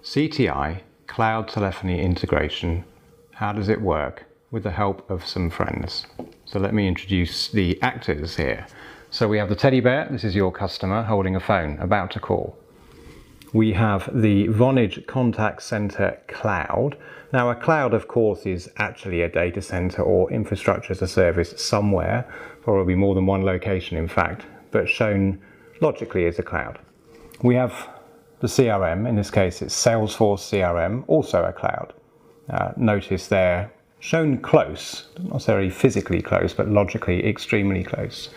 CTI, cloud telephony integration. How does it work? With the help of some friends. So let me introduce the actors here. So we have the teddy bear. This is your customer holding a phone, about to call. We have the Vonage Contact Centre cloud. Now a cloud, of course, is actually a data centre or infrastructure as a service somewhere, probably more than one location in fact, but shown logically as a cloud. We have the CRM, in this case it's Salesforce CRM, also a cloud. Notice they're shown close, not necessarily physically close, but logically extremely close.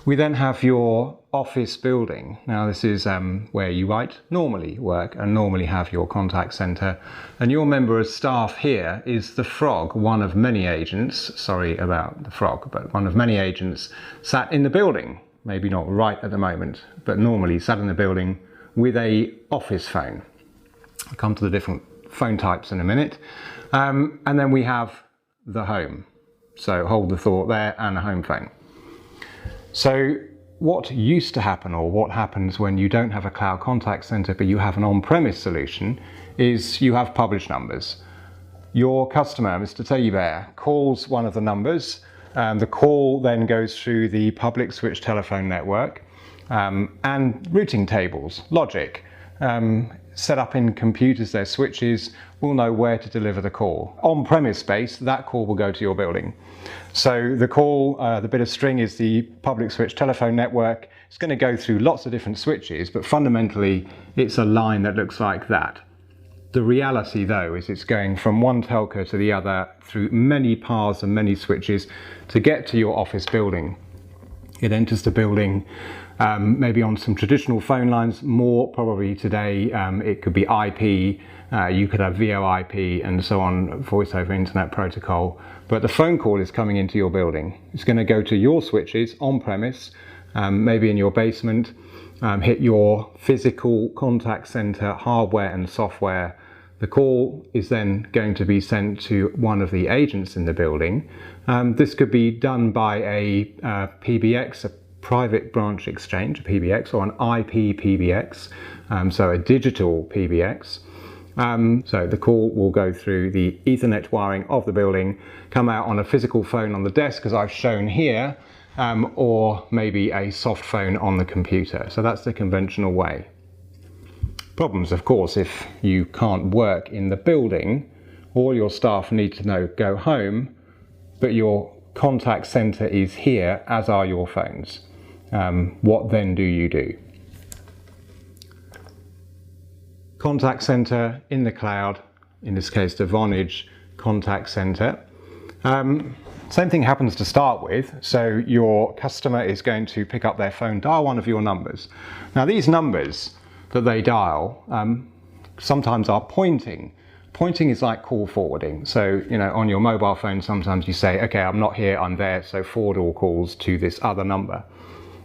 We then have your office building. Now this is where you might normally work and normally have your contact centre. And your member of staff here is the frog, one of many agents, sorry about the frog, but one of many agents sat in the building. Maybe not right at the moment, but normally sat in the building with a office phone. I'll come to the different phone types in a minute. And then we have the home. So hold the thought there, and a home phone. So what used to happen, or what happens when you don't have a cloud contact center but you have an on-premise solution, is you have published numbers. Your customer, Mr. Teddy Bear, calls one of the numbers. The call then goes through the public switch telephone network and routing tables, logic. Set up in computers, their switches will know where to deliver the call. On-premise space, that call will go to your building. So the call, the bit of string is the public switch telephone network. It's going to go through lots of different switches, but fundamentally it's a line that looks like that. The reality though is it's going from one telco to the other through many paths and many switches to get to your office building. It enters the building maybe on some traditional phone lines, more probably today it could be IP, you could have VoIP and so on, voice over internet protocol, but the phone call is coming into your building. It's going to go to your switches on premise, maybe in your basement, hit your physical contact center hardware and software. The call is then going to be sent to one of the agents in the building. This could be done by a PBX, a private branch exchange, a PBX, or an IP PBX, so a digital PBX. So the call will go through the Ethernet wiring of the building, come out on a physical phone on the desk, as I've shown here, or maybe a soft phone on the computer. So that's the conventional way. Problems, of course, if you can't work in the building, all your staff need to go home, but your contact center is here, as are your phones. What then do you do? Contact center in the cloud, in this case the Vonage Contact Centre. Same thing happens to start with. So your customer is going to pick up their phone, dial one of your numbers. Now these numbers that they dial sometimes are pointing. Pointing is like call forwarding. So, on your mobile phone, sometimes you say, okay, I'm not here, I'm there, so forward all calls to this other number.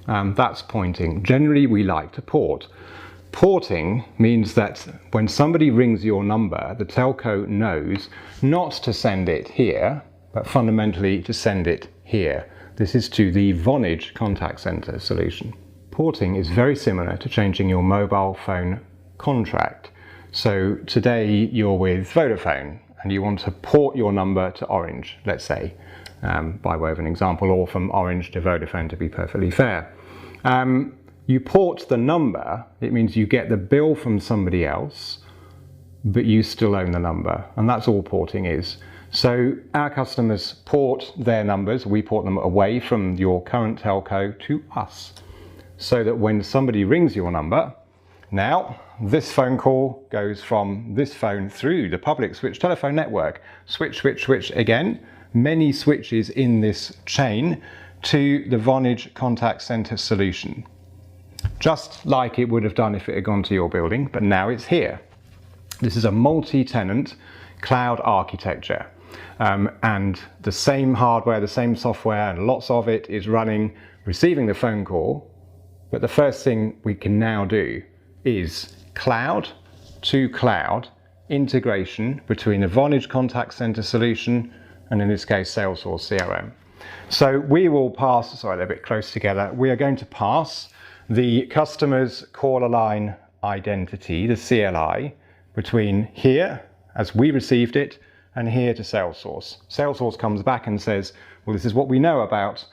That's pointing. Generally, we like to port. Porting means that when somebody rings your number, the telco knows not to send it here, but fundamentally to send it here. This is to the Vonage Contact Centre solution. Porting is very similar to changing your mobile phone contract. So today you're with Vodafone and you want to port your number to Orange, let's say, by way of an example, or from Orange to Vodafone to be perfectly fair. You port the number, it means you get the bill from somebody else, but you still own the number, and that's all porting is. So our customers port their numbers, we port them away from your current telco to us, so that when somebody rings your number, now this phone call goes from this phone through the public switch telephone network, switch, switch, switch again, many switches in this chain, to the Vonage Contact Centre solution. Just like it would have done if it had gone to your building, but now it's here. This is a multi-tenant cloud architecture, and the same hardware, the same software, and lots of it is running, receiving the phone call. But the first thing we can now do is cloud to cloud integration between the Vonage Contact Centre solution and, in this case, Salesforce CRM. So we will pass, sorry, they're a bit close together, we are going to pass the customer's caller line identity, the CLI, between here, as we received it, and here to Salesforce. Salesforce comes back and says, well, this is what we know about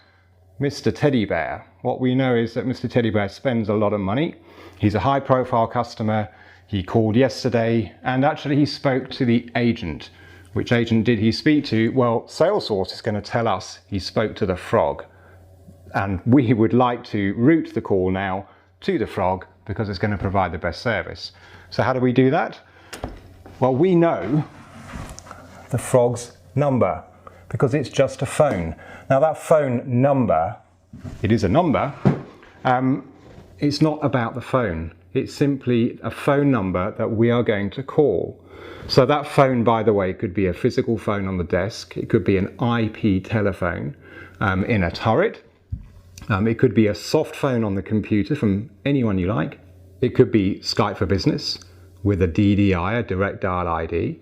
Mr. Teddy Bear. What we know is that Mr. Teddy Bear spends a lot of money. He's a high-profile customer. He called yesterday, and actually he spoke to the agent. Which agent did he speak to? Well, Salesforce is going to tell us he spoke to the frog. And we would like to route the call now to the frog because it's going to provide the best service. So how do we do that? Well, we know the frog's number because it's just a phone. Now that phone number, it is a number, it's not about the phone. It's simply a phone number that we are going to call. So that phone, by the way, could be a physical phone on the desk. It could be an IP telephone in a turret. It could be a soft phone on the computer from anyone you like. It could be Skype for Business with a DDI, a direct dial ID.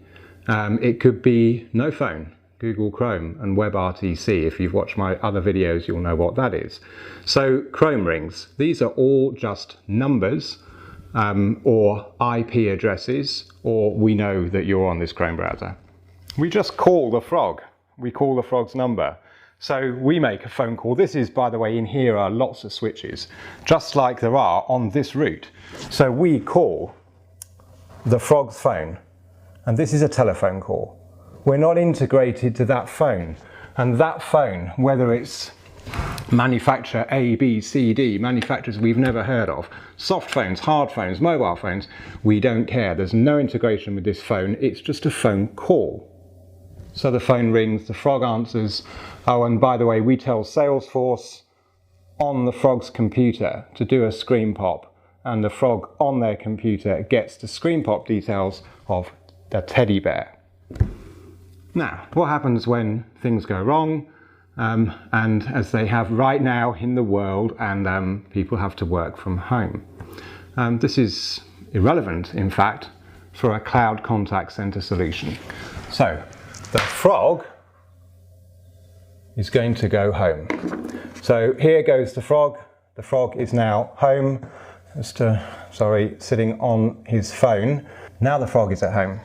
It could be no phone, Google Chrome and WebRTC. If you've watched my other videos, you'll know what that is. So Chrome rings, these are all just numbers or IP addresses, or we know that you're on this Chrome browser. We just call the frog. We call the frog's number. So we make a phone call. This is, by the way, in here are lots of switches, just like there are on this route. So we call the frog's phone, and this is a telephone call. We're not integrated to that phone, and that phone, whether it's manufacturer A, B, C, D, manufacturers we've never heard of, soft phones, hard phones, mobile phones, we don't care. There's no integration with this phone. It's just a phone call. So the phone rings, the frog answers. Oh, and by the way, we tell Salesforce on the frog's computer to do a screen pop, and the frog on their computer gets the screen pop details of the teddy bear. Now, what happens when things go wrong? And as they have right now in the world, and people have to work from home. This is irrelevant, in fact, for a cloud contact center solution. So the frog is going to go home. So here goes the frog. The frog is now home, sitting on his phone. Now the frog is at home.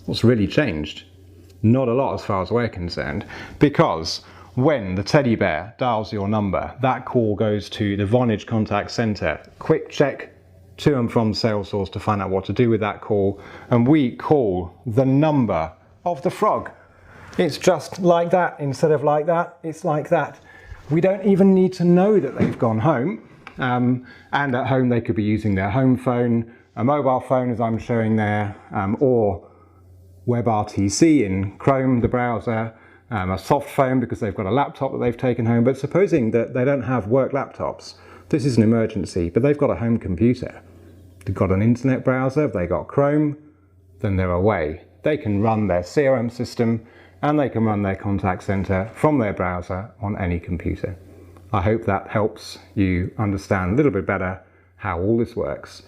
What's really changed? Not a lot as far as we're concerned, because when the teddy bear dials your number, that call goes to the Vonage Contact Centre. Quick check to and from Salesforce to find out what to do with that call, and we call the number of the frog. It's just like that. Instead of like that, it's like that. We don't even need to know that they've gone home, and at home they could be using their home phone, a mobile phone as I'm showing there, or WebRTC in Chrome, the browser, a soft phone because they've got a laptop that they've taken home. But supposing that they don't have work laptops, this is an emergency, but they've got a home computer. They've got an internet browser, they've got Chrome, then they're away. They can run their CRM system and they can run their contact center from their browser on any computer. I hope that helps you understand a little bit better how all this works.